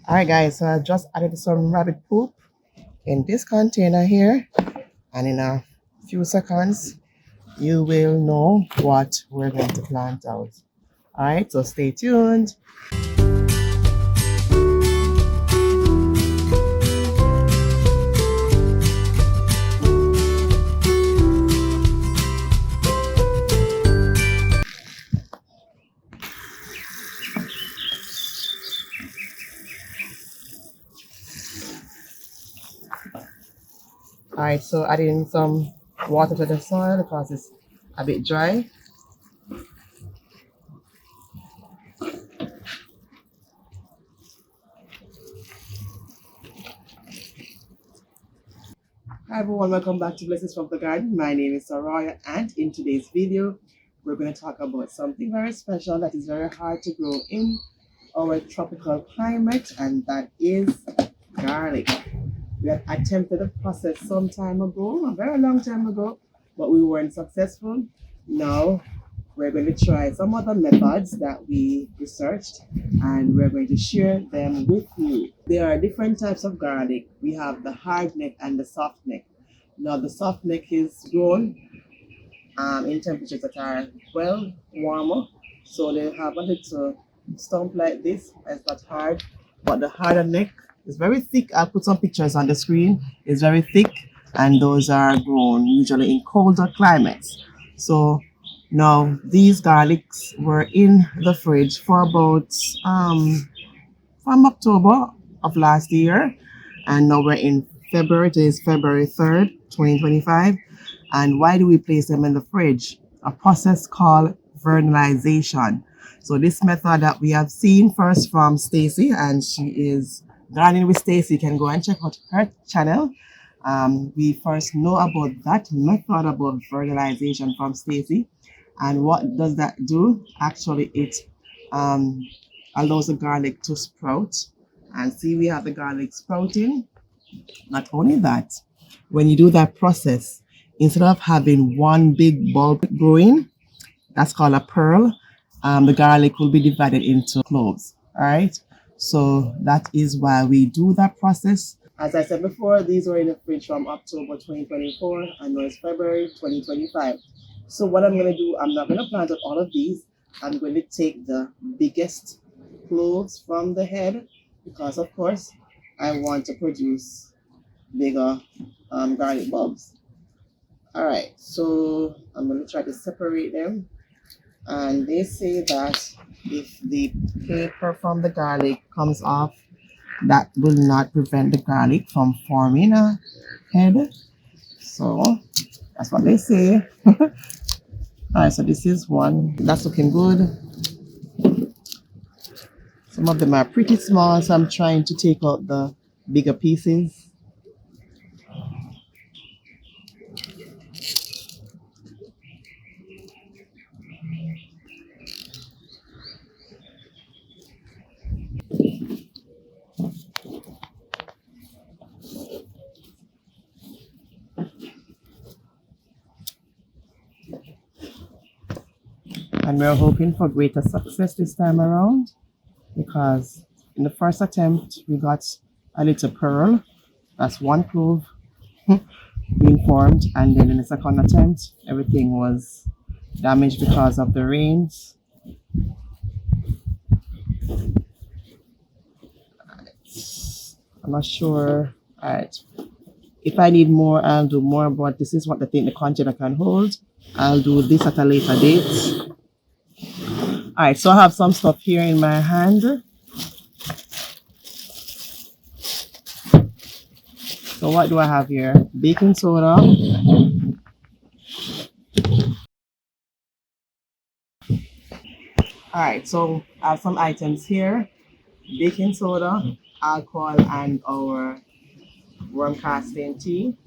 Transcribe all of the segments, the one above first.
Alright guys, so I just added some rabbit poop in this container here, and in a few seconds you will know what we're going to plant out. Alright, so stay tuned. Alright, so adding some water to the soil because it's a bit dry. Hi everyone, welcome back to Blessings from the Garden. My name is Soraya, and in today's video we're going to talk about something very special that is very hard to grow in our tropical climate, and that is garlic. We had attempted the process some time ago, a very long time ago, but we weren't successful. Now we're going to try some other methods that we researched, and we're going to share them with you. There are different types of garlic. We have the hard neck and the soft neck. Now the soft neck is grown in temperatures that are well warmer, so they have a little stump like this. It's not hard, but the harder neck is very thick. I'll put some pictures on the screen. It's very thick, and those are grown usually in colder climates. So now these garlics were in the fridge for about from October of last year, and now we're in February. It is February 3rd, 2025. And why do we place them in the fridge? A process called fertilization. So this method that we have seen first from Stacy, and she is gardening with Stacy. You can go and check out her channel. We first know about that method about fertilization from Stacy. And what does that do? Actually, it allows the garlic to sprout. And see, we have the garlic sprouting. Not only that, when you do that process, instead of having one big bulb growing, that's called a pearl, the garlic will be divided into cloves. All right. So that is why we do that process. As I said before, these were in the fridge from October 2024, and now it's February 2025. So what I'm going to do, I'm not going to plant out all of these. I'm going to take the biggest cloves from the head because, of course, I want to produce bigger garlic bulbs. All right, so I'm going to try to separate them. And they say that if the paper from the garlic comes off, that will not prevent the garlic from forming a head. So that's what they say. All right, so this is one that's looking good. Some of them are pretty small, so I'm trying to take out the bigger pieces. And we're hoping for greater success this time around, because in the first attempt we got a little pearl. That's one clove being formed, and then in the second attempt everything was damaged because of the rains. I'm not sure. All right, if I need more I'll do more, but this is what I think the container can hold. I'll do this at a later date. All right, so I have some stuff here in my hand. So what do I have here? Baking soda. All right, so I have some items here. Baking soda, alcohol, and our worm casting tea.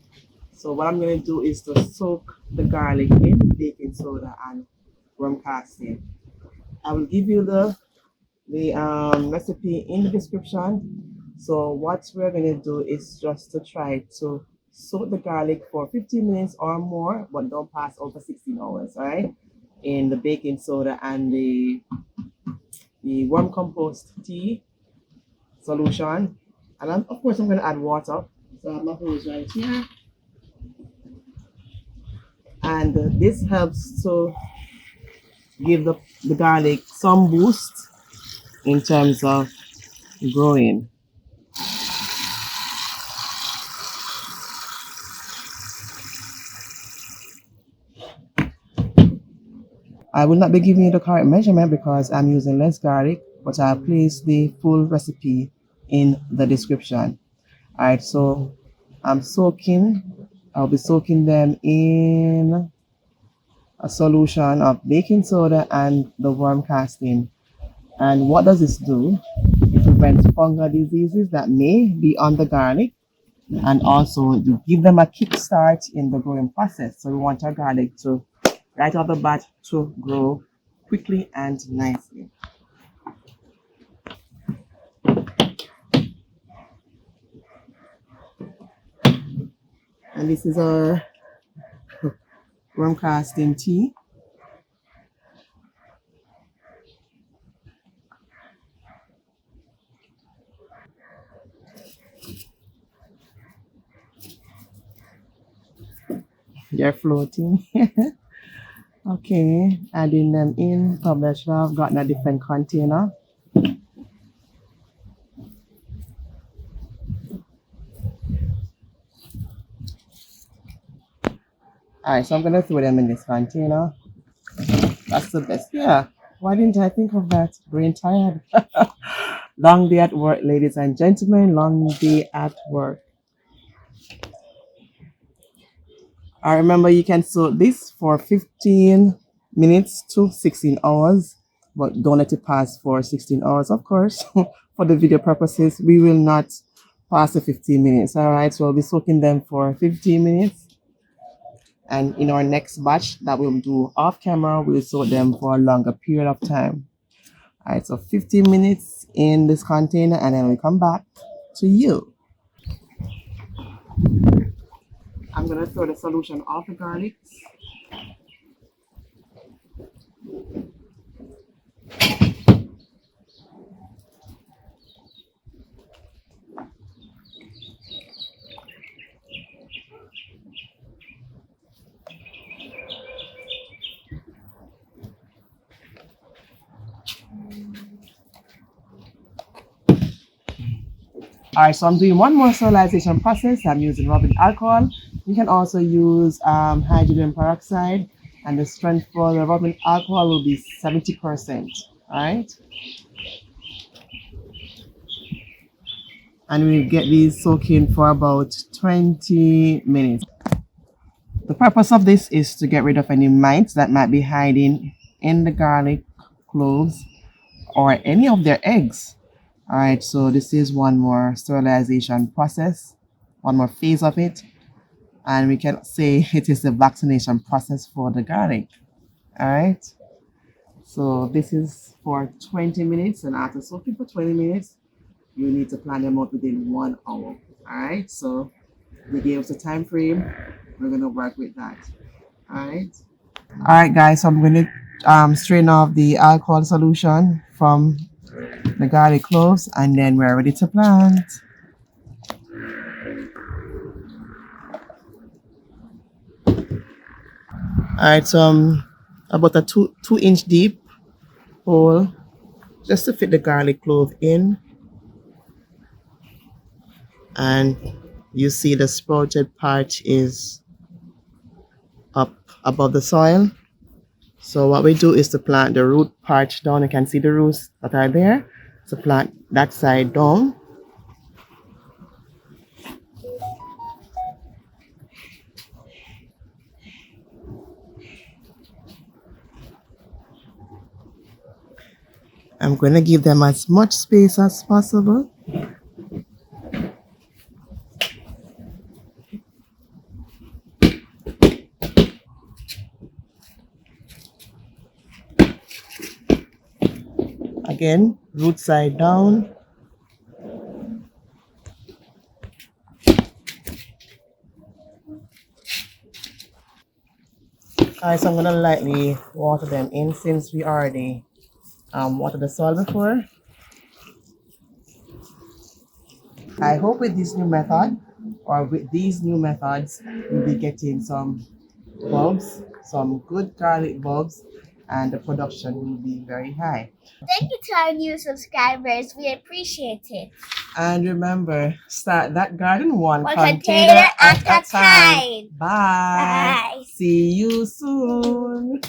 So what I'm going to do is to soak the garlic in baking soda and worm casting. I will give you the recipe in the description. So what we're going to do is just to try to soak the garlic for 15 minutes or more, but don't pass over 16 hours, all right? In the baking soda and the worm compost tea. solution. And of course, I'm going to add water. So I have my hose right here. And this helps to give the garlic some boost in terms of growing. I will not be giving you the correct measurement because I'm using less garlic, but I'll place the full recipe in the description. All right, so I'll be soaking them in a solution of baking soda and the worm casting. And what does this do? It prevents fungal diseases that may be on the garlic, and also you give them a kickstart in the growing process. So we want our garlic to right off the bat to grow quickly and nicely. And this is our worm casting tea. They're floating. Okay, adding them in. Probably I should have gotten a different container. Alright, so I'm gonna throw them in this container. That's the best. Yeah. Why didn't I think of that? Brain tired. Long day at work, ladies and gentlemen. Long day at work. I remember you can soak this for 15 minutes to 16 hours, but don't let it pass for 16 hours, of course. For the video purposes, we will not pass the 15 minutes. All right, so we'll be soaking them for 15 minutes. And in our next batch that we'll do off camera, we'll soak them for a longer period of time. All right, so 15 minutes in this container, and then we come back to you. I'm gonna throw the solution off the garlic. All right, so I'm doing one more sterilization process. I'm using rubbing alcohol. You can also use hydrogen peroxide, and the strength for the rubbing alcohol will be 70%. All right, and we'll get these soaking for about 20 minutes. The purpose of this is to get rid of any mites that might be hiding in the garlic cloves or any of their eggs. All right, so this is one more sterilization process, one more phase of it, and we can say it is the vaccination process for the garlic. All right, so this is for 20 minutes, and after soaking for 20 minutes, you need to plan them out within 1 hour. All right, so we gave us a time frame. We're gonna work with that. All right. All right, guys. So I'm gonna strain off the alcohol solution from the garlic cloves, and then we're ready to plant. All right, so about a two inch deep hole just to fit the garlic clove in, and you see the sprouted part is up above the soil. So what we do is to plant the root part down. You can see the roots that are there. So plant that side down. I'm going to give them as much space as possible. Again, root side down. Alright, so I'm going to lightly water them in since we already watered the soil before. I hope with this new method or with these new methods, we'll be getting some bulbs, some good garlic bulbs, and the production will be very high. Thank you to our new subscribers. We appreciate it. And remember, start that garden one Container container at at a a time. time. Bye. Bye. See you soon.